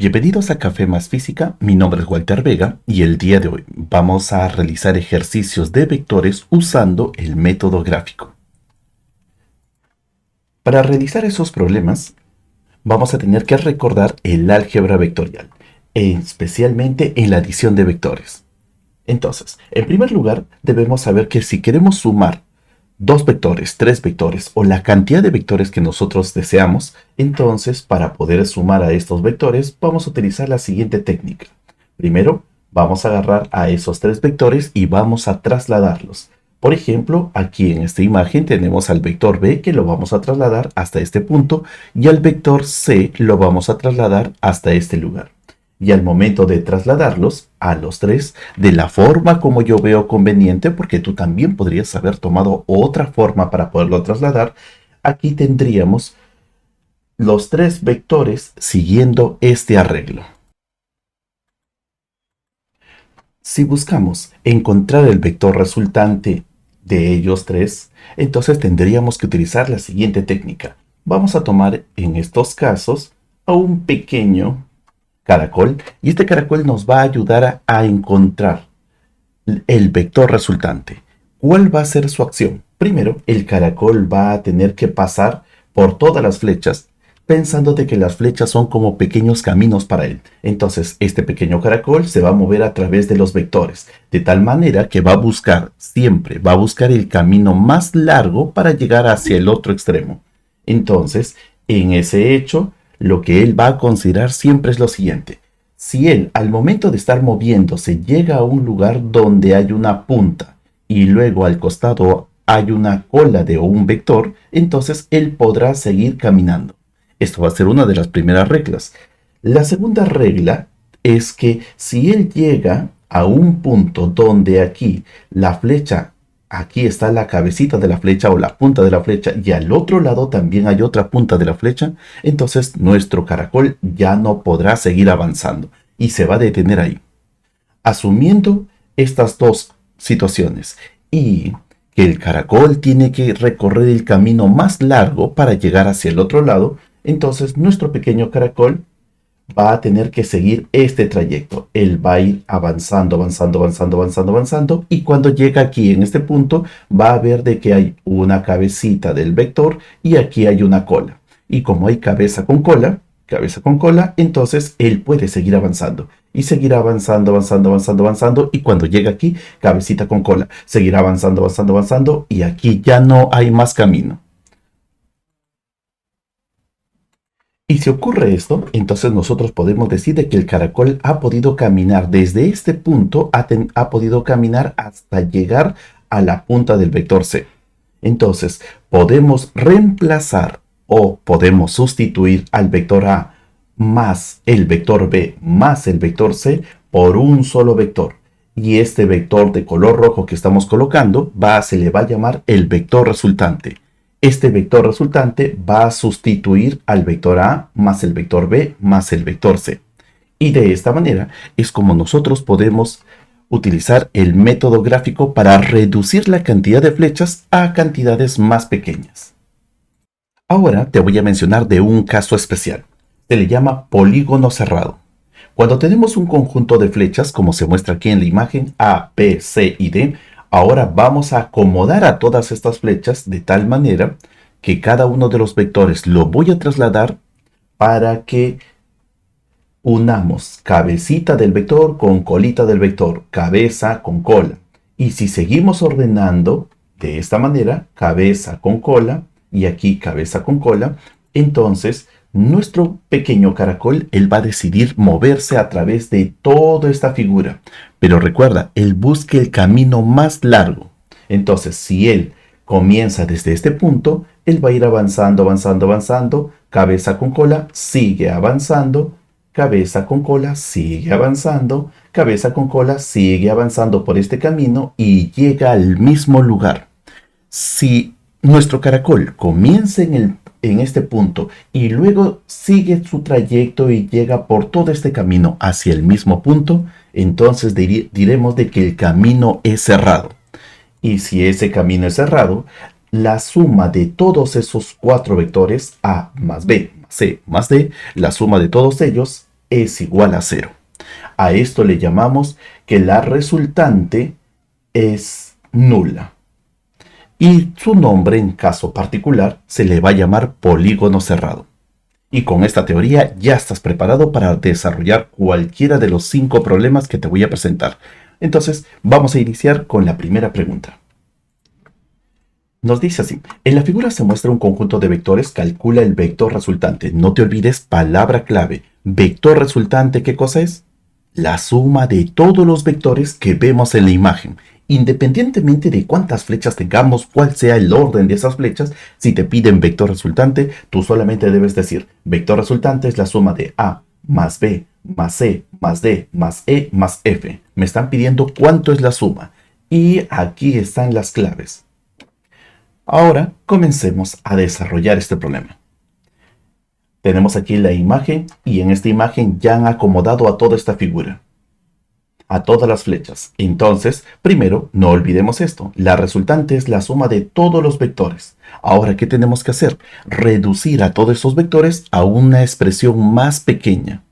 Bienvenidos a Café Más Física, mi nombre es Walter Vega y el día de hoy vamos a realizar ejercicios de vectores usando el método gráfico. Para realizar esos problemas vamos a tener que recordar el álgebra vectorial, especialmente en la adición de vectores. Entonces, en primer lugar debemos saber que si queremos sumar dos vectores, tres vectores o la cantidad de vectores que nosotros deseamos, entonces para poder sumar a estos vectores vamos a utilizar la siguiente técnica. Primero vamos a agarrar a esos tres vectores y vamos a trasladarlos. Por ejemplo, aquí en esta imagen tenemos al vector B que lo vamos a trasladar hasta este punto y al vector C lo vamos a trasladar hasta este lugar. Y al momento de trasladarlos a los tres, de la forma como yo veo conveniente, porque tú también podrías haber tomado otra forma para poderlo trasladar, aquí tendríamos los tres vectores siguiendo este arreglo. Si buscamos encontrar el vector resultante de ellos tres, entonces tendríamos que utilizar la siguiente técnica. Vamos a tomar en estos casos a un pequeño caracol y este caracol nos va a ayudar a encontrar el vector resultante. ¿Cuál va a ser su acción? Primero, el caracol va a tener que pasar por todas las flechas pensando de que las flechas son como pequeños caminos para él. Entonces, este pequeño caracol se va a mover a través de los vectores, de tal manera que va a buscar siempre, va a buscar el camino más largo para llegar hacia el otro extremo. Entonces, en ese hecho, lo que él va a considerar siempre es lo siguiente. Si él al momento de estar moviéndose llega a un lugar donde hay una punta y luego al costado hay una cola de un vector, entonces él podrá seguir caminando. Esto va a ser una de las primeras reglas. La segunda regla es que si él llega a un punto donde aquí la flecha, aquí está la cabecita de la flecha o la punta de la flecha y al otro lado también hay otra punta de la flecha, entonces nuestro caracol ya no podrá seguir avanzando y se va a detener ahí. Asumiendo estas dos situaciones y que el caracol tiene que recorrer el camino más largo para llegar hacia el otro lado, entonces nuestro pequeño caracol va a tener que seguir este trayecto. Él va a ir avanzando, avanzando, avanzando, avanzando, avanzando. Y cuando llega aquí en este punto, va a ver de que hay una cabecita del vector y aquí hay una cola. Y como hay cabeza con cola, entonces él puede seguir avanzando. Y seguirá avanzando, avanzando, avanzando, avanzando. Y cuando llega aquí, cabecita con cola, seguirá avanzando, avanzando, avanzando. Y aquí ya no hay más camino. Y si ocurre esto, entonces nosotros podemos decir de que el caracol ha podido caminar desde este punto, ha podido caminar hasta llegar a la punta del vector C. Entonces, podemos reemplazar o podemos sustituir al vector A más el vector B más el vector C por un solo vector. Y este vector de color rojo que estamos colocando se le va a llamar el vector resultante. Este vector resultante va a sustituir al vector A más el vector B más el vector C. Y de esta manera es como nosotros podemos utilizar el método gráfico para reducir la cantidad de flechas a cantidades más pequeñas. Ahora te voy a mencionar de un caso especial. Se le llama polígono cerrado. Cuando tenemos un conjunto de flechas, como se muestra aquí en la imagen, A, B, C y D, ahora vamos a acomodar a todas estas flechas de tal manera que cada uno de los vectores lo voy a trasladar para que unamos cabecita del vector con colita del vector, cabeza con cola. Y si seguimos ordenando de esta manera, cabeza con cola y aquí cabeza con cola, entonces nuestro pequeño caracol, él va a decidir moverse a través de toda esta figura. Pero recuerda, él busca el camino más largo. Entonces, si él comienza desde este punto, él va a ir avanzando, avanzando, avanzando. Cabeza con cola, sigue avanzando. Cabeza con cola, sigue avanzando. Cabeza con cola, sigue avanzando por este camino y llega al mismo lugar. Si nuestro caracol comienza en este punto y luego sigue su trayecto y llega por todo este camino hacia el mismo punto, entonces diremos de que el camino es cerrado. Y si ese camino es cerrado, la suma de todos esos cuatro vectores A más B más C más D, la suma de todos ellos es igual a 0. A esto le llamamos que la resultante es nula. Y su nombre, en caso particular, se le va a llamar polígono cerrado. Y con esta teoría ya estás preparado para desarrollar cualquiera de los 5 problemas que te voy a presentar. Entonces, vamos a iniciar con la primera pregunta. Nos dice así: en la figura se muestra un conjunto de vectores, calcula el vector resultante. No te olvides, palabra clave. Vector resultante, ¿qué cosa es? La suma de todos los vectores que vemos en la imagen. Independientemente de cuántas flechas tengamos, cuál sea el orden de esas flechas, si te piden vector resultante, tú solamente debes decir, vector resultante es la suma de A más B más C más D más E más F. Me están pidiendo cuánto es la suma. Y aquí están las claves. Ahora comencemos a desarrollar este problema. Tenemos aquí la imagen y en esta imagen ya han acomodado a toda esta figura, a todas las flechas. Entonces, primero, no olvidemos esto. La resultante es la suma de todos los vectores. Ahora, ¿qué tenemos que hacer? Reducir a todos esos vectores a una expresión más pequeña.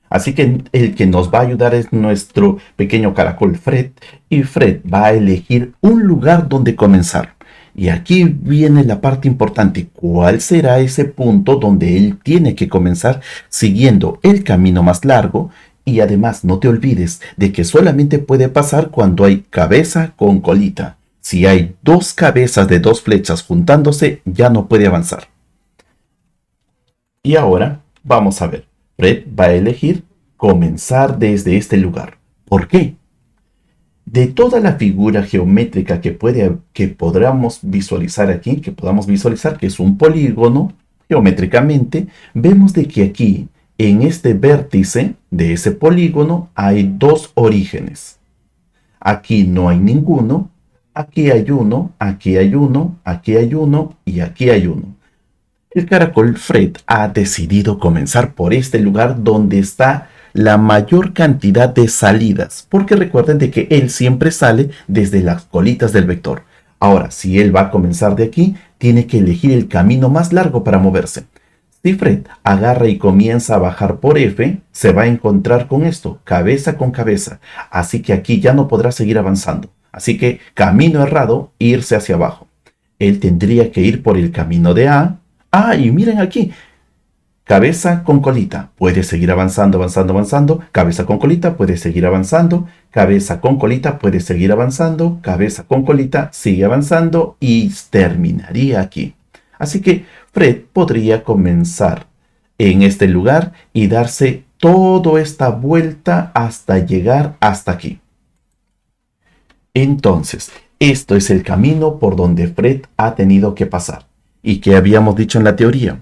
Así que el que nos va a ayudar es nuestro pequeño caracol Fred, y Fred va a elegir un lugar donde comenzar. Y aquí viene la parte importante. ¿Cuál será ese punto donde él tiene que comenzar siguiendo el camino más largo? Y además no te olvides de que solamente puede pasar cuando hay cabeza con colita. Si hay 2 cabezas de 2 flechas juntándose, ya no puede avanzar. Y ahora vamos a ver. Fred va a elegir comenzar desde este lugar. ¿Por qué? De toda la figura geométrica que podamos visualizar aquí, que es un polígono, geométricamente, vemos de que aquí, en este vértice de ese polígono, hay 2 orígenes. Aquí no hay ninguno, aquí hay uno, aquí hay uno, aquí hay uno y aquí hay uno. El caracol Fred ha decidido comenzar por este lugar donde está la mayor cantidad de salidas, porque recuerden de que él siempre sale desde las colitas del vector. Ahora, si él va a comenzar de aquí, tiene que elegir el camino más largo para moverse. Si Fred agarra y comienza a bajar por F, se va a encontrar con esto, cabeza con cabeza. Así que aquí ya no podrá seguir avanzando. Así que camino errado, irse hacia abajo. Él tendría que ir por el camino de A. Ah, y miren aquí, cabeza con colita, puede seguir avanzando, avanzando, avanzando. Cabeza con colita, puede seguir avanzando. Cabeza con colita, puede seguir avanzando. Cabeza con colita, sigue avanzando y terminaría aquí. Así que Fred podría comenzar en este lugar y darse toda esta vuelta hasta llegar hasta aquí. Entonces, esto es el camino por donde Fred ha tenido que pasar. ¿Y qué habíamos dicho en la teoría?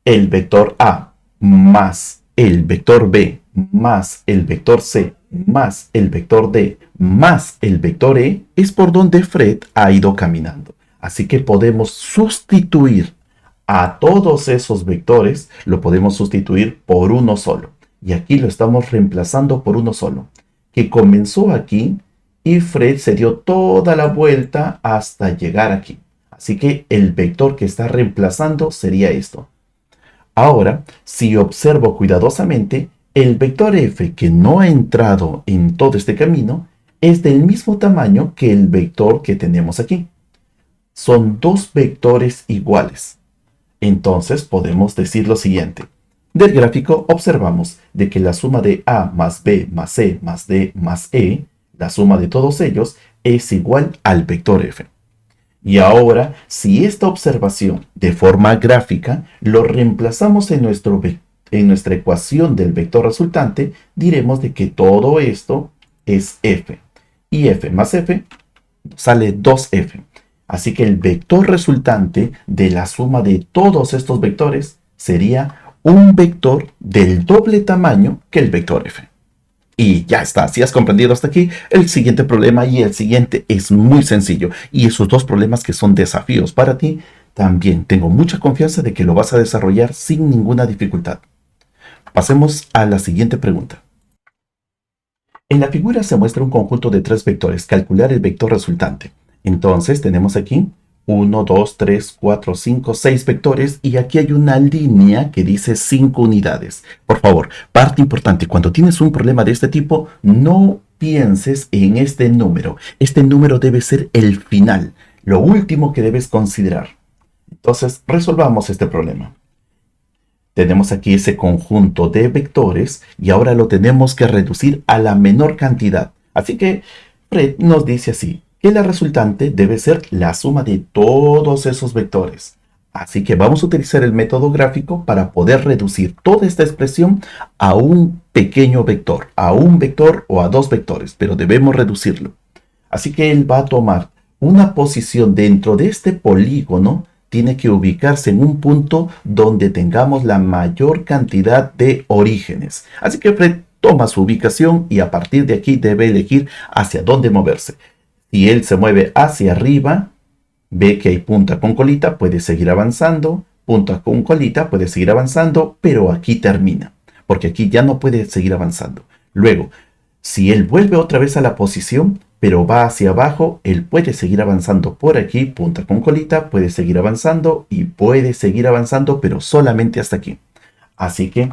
El vector A más el vector B más el vector C más el vector D más el vector E es por donde Fred ha ido caminando. Así que podemos sustituir a todos esos vectores, lo podemos sustituir por uno solo. Y aquí lo estamos reemplazando por uno solo, que comenzó aquí y Fred se dio toda la vuelta hasta llegar aquí. Así que el vector que está reemplazando sería esto. Ahora, si observo cuidadosamente, el vector f que no ha entrado en todo este camino es del mismo tamaño que el vector que tenemos aquí. Son 2 vectores iguales. Entonces podemos decir lo siguiente. Del gráfico observamos de que la suma de a más b más c más d más e, la suma de todos ellos, es igual al vector f. Y ahora, si esta observación de forma gráfica lo reemplazamos en nuestra ecuación del vector resultante, diremos de que todo esto es f. Y f más f sale 2f. Así que el vector resultante de la suma de todos estos vectores sería un vector del doble tamaño que el vector f. Y ya está, si has comprendido hasta aquí, el siguiente problema y el siguiente es muy sencillo. Y esos 2 problemas que son desafíos para ti, también tengo mucha confianza de que lo vas a desarrollar sin ninguna dificultad. Pasemos a la siguiente pregunta. En la figura se muestra un conjunto de 3 vectores. Calcular el vector resultante. Entonces tenemos aquí 1, 2, 3, 4, 5, 6 vectores y aquí hay una línea que dice 5 unidades. Por favor, parte importante, cuando tienes un problema de este tipo, no pienses en este número. Este número debe ser el final, lo último que debes considerar. Entonces, resolvamos este problema. Tenemos aquí ese conjunto de vectores y ahora lo tenemos que reducir a la menor cantidad. Así que Fred nos dice así, que la resultante debe ser la suma de todos esos vectores. Así que vamos a utilizar el método gráfico para poder reducir toda esta expresión a un pequeño vector, a un vector o a dos vectores, pero debemos reducirlo. Así que él va a tomar una posición dentro de este polígono, tiene que ubicarse en un punto donde tengamos la mayor cantidad de orígenes. Así que Fred toma su ubicación y a partir de aquí debe elegir hacia dónde moverse. Si él se mueve hacia arriba, ve que hay punta con colita, puede seguir avanzando, punta con colita, puede seguir avanzando, pero aquí termina, porque aquí ya no puede seguir avanzando. Luego, si él vuelve otra vez a la posición, pero va hacia abajo, él puede seguir avanzando por aquí, punta con colita, puede seguir avanzando y puede seguir avanzando, pero solamente hasta aquí. Así que,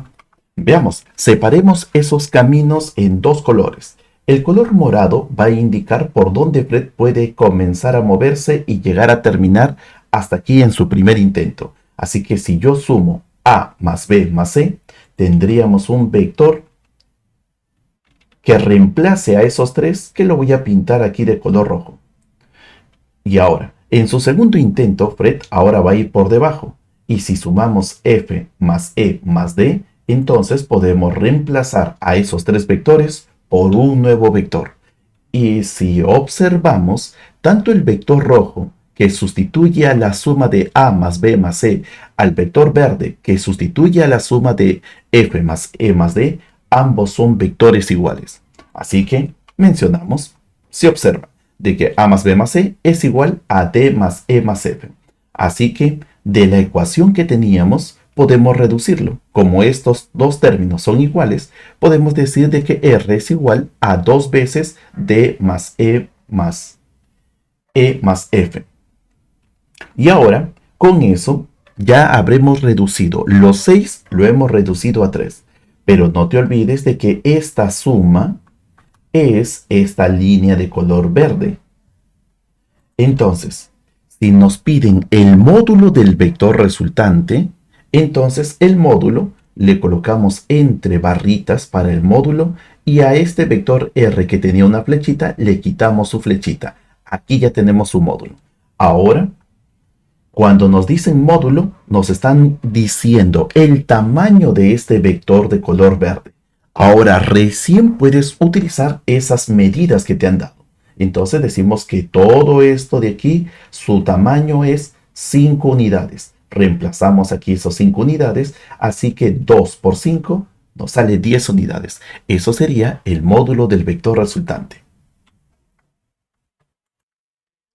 veamos, separemos esos caminos en dos colores. El color morado va a indicar por dónde Fred puede comenzar a moverse y llegar a terminar hasta aquí en su primer intento. Así que si yo sumo A más B más C, tendríamos un vector que reemplace a esos tres, que lo voy a pintar aquí de color rojo. Y ahora, en su segundo intento, Fred ahora va a ir por debajo. Y si sumamos F más E más D, entonces podemos reemplazar a esos tres vectores por un nuevo vector. Y si observamos, tanto el vector rojo, que sustituye a la suma de A más B más C, al vector verde, que sustituye a la suma de F más E más D, ambos son vectores iguales. Así que mencionamos, se observa, de que A más B más C es igual a D más E más F. Así que de la ecuación que teníamos, podemos reducirlo. Como estos dos términos son iguales, podemos decir de que R es igual a 2 veces D más E más F. Y ahora, con eso, ya habremos reducido los 6, lo hemos reducido a 3. Pero no te olvides de que esta suma es esta línea de color verde. Entonces, si nos piden el módulo del vector resultante, entonces el módulo le colocamos entre barritas para el módulo y a este vector R que tenía una flechita le quitamos su flechita. Aquí ya tenemos su módulo. Ahora, cuando nos dicen módulo, nos están diciendo el tamaño de este vector de color verde. Ahora recién puedes utilizar esas medidas que te han dado. Entonces decimos que todo esto de aquí, su tamaño es 5 unidades. Reemplazamos aquí esos 5 unidades, así que 2 por 5 nos sale 10 unidades. Eso sería el módulo del vector resultante.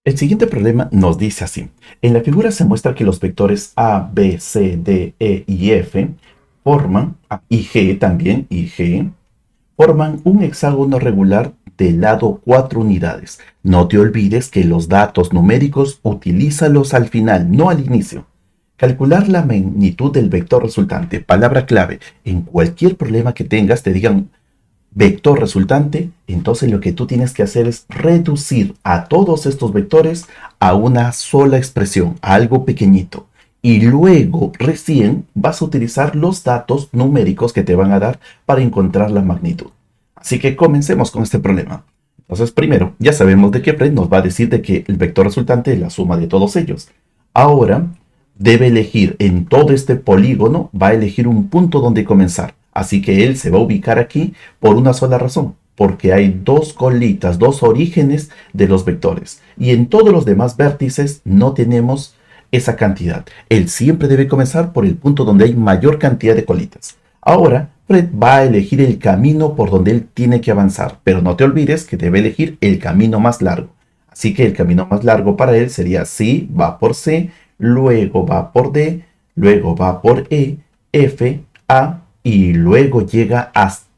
El siguiente problema nos dice así. En la figura se muestra que los vectores A, B, C, D, E y F forman, y G también, y G, forman un hexágono regular de lado 4 unidades. No te olvides que los datos numéricos utilízalos al final, no al inicio. Calcular la magnitud del vector resultante. Palabra clave. En cualquier problema que tengas te digan vector resultante, entonces lo que tú tienes que hacer es reducir a todos estos vectores a una sola expresión, a algo pequeñito. Y luego recién vas a utilizar los datos numéricos que te van a dar para encontrar la magnitud. Así que comencemos con este problema. Entonces primero, ya sabemos de que Fred nos va a decir de que el vector resultante es la suma de todos ellos. Ahora debe elegir en todo este polígono, va a elegir un punto donde comenzar. Así que él se va a ubicar aquí por una sola razón, porque hay dos colitas, dos orígenes de los vectores. Y en todos los demás vértices no tenemos esa cantidad. Él siempre debe comenzar por el punto donde hay mayor cantidad de colitas. Ahora, Fred va a elegir el camino por donde él tiene que avanzar, pero no te olvides que debe elegir el camino más largo. Así que el camino más largo para él sería C, va por C, luego va por D, luego va por E, F, A, y luego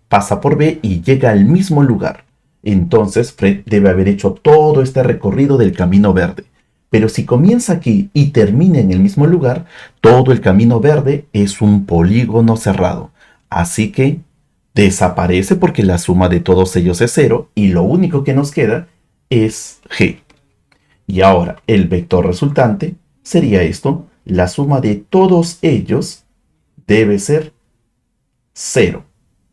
pasa por B y llega al mismo lugar. Entonces Fred debe haber hecho todo este recorrido del camino verde. Pero si comienza aquí y termina en el mismo lugar, todo el camino verde es un polígono cerrado. Así que desaparece porque la suma de todos ellos es cero y lo único que nos queda es G. Y ahora el vector resultante sería esto. La suma de todos ellos debe ser cero.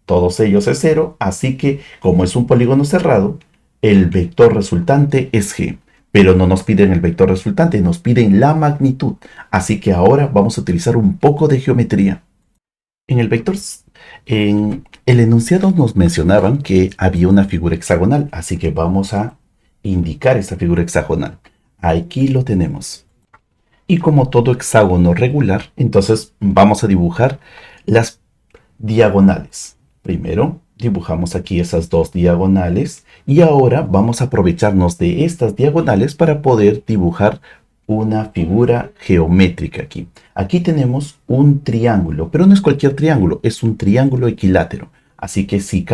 Todos ellos es cero, así que como es un polígono cerrado, el vector resultante es G. Pero no nos piden el vector resultante, nos piden la magnitud. Así que ahora vamos a utilizar un poco de geometría. En el vector, en el enunciado nos mencionaban que había una figura hexagonal, así que vamos a indicar esta figura hexagonal. Aquí lo tenemos. Y como todo hexágono regular, entonces vamos a dibujar las diagonales. Primero dibujamos aquí esas dos diagonales y ahora vamos a aprovecharnos de estas diagonales para poder dibujar una figura geométrica aquí. Aquí tenemos un triángulo, pero no es cualquier triángulo, es un triángulo equilátero. Así que si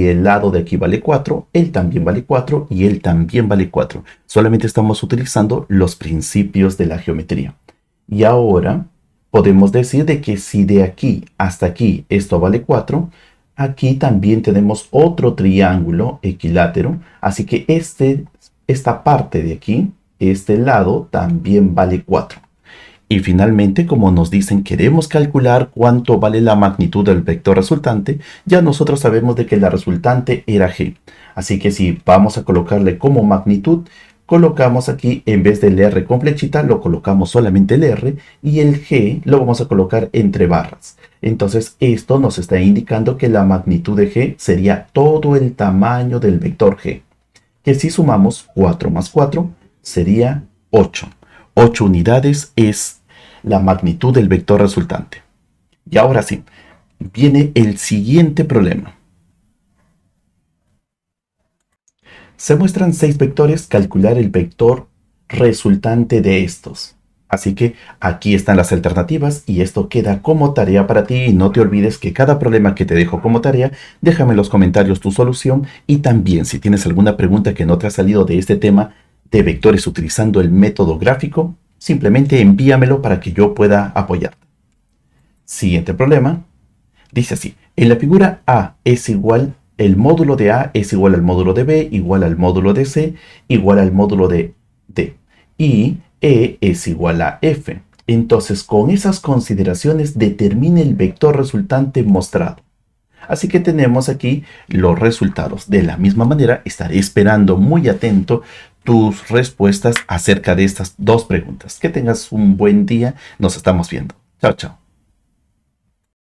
el lado de aquí vale 4, él también vale 4 y él también vale 4. Solamente estamos utilizando los principios de la geometría. Y ahora podemos decir de que si de aquí hasta aquí esto vale 4, aquí también tenemos otro triángulo equilátero. Así que esta parte de aquí, este lado, también vale 4. Y finalmente, como nos dicen, queremos calcular cuánto vale la magnitud del vector resultante, ya nosotros sabemos de que la resultante era G. Así que si vamos a colocarle como magnitud, colocamos aquí, en vez del R con flechita, lo colocamos solamente el R y el G lo vamos a colocar entre barras. Entonces esto nos está indicando que la magnitud de G sería todo el tamaño del vector G. Que si sumamos 4 más 4 sería 8. 8 unidades es la magnitud del vector resultante. Y ahora sí, viene el siguiente problema. Se muestran 6 vectores, calcular el vector resultante de estos. Así que aquí están las alternativas y esto queda como tarea para ti. Y no te olvides que cada problema que te dejo como tarea, déjame en los comentarios tu solución. Y también si tienes alguna pregunta que no te ha salido de este tema de vectores utilizando el método gráfico, simplemente envíamelo para que yo pueda apoyarte. Siguiente problema. Dice así, en la figura A es igual, el módulo de A es igual al módulo de B, igual al módulo de C, igual al módulo de D. Y E es igual a F. Entonces, con esas consideraciones, determine el vector resultante mostrado. Así que tenemos aquí los resultados. De la misma manera, estaré esperando muy atento tus respuestas acerca de estas dos preguntas. Que tengas un buen día. Nos estamos viendo. Chao, chao.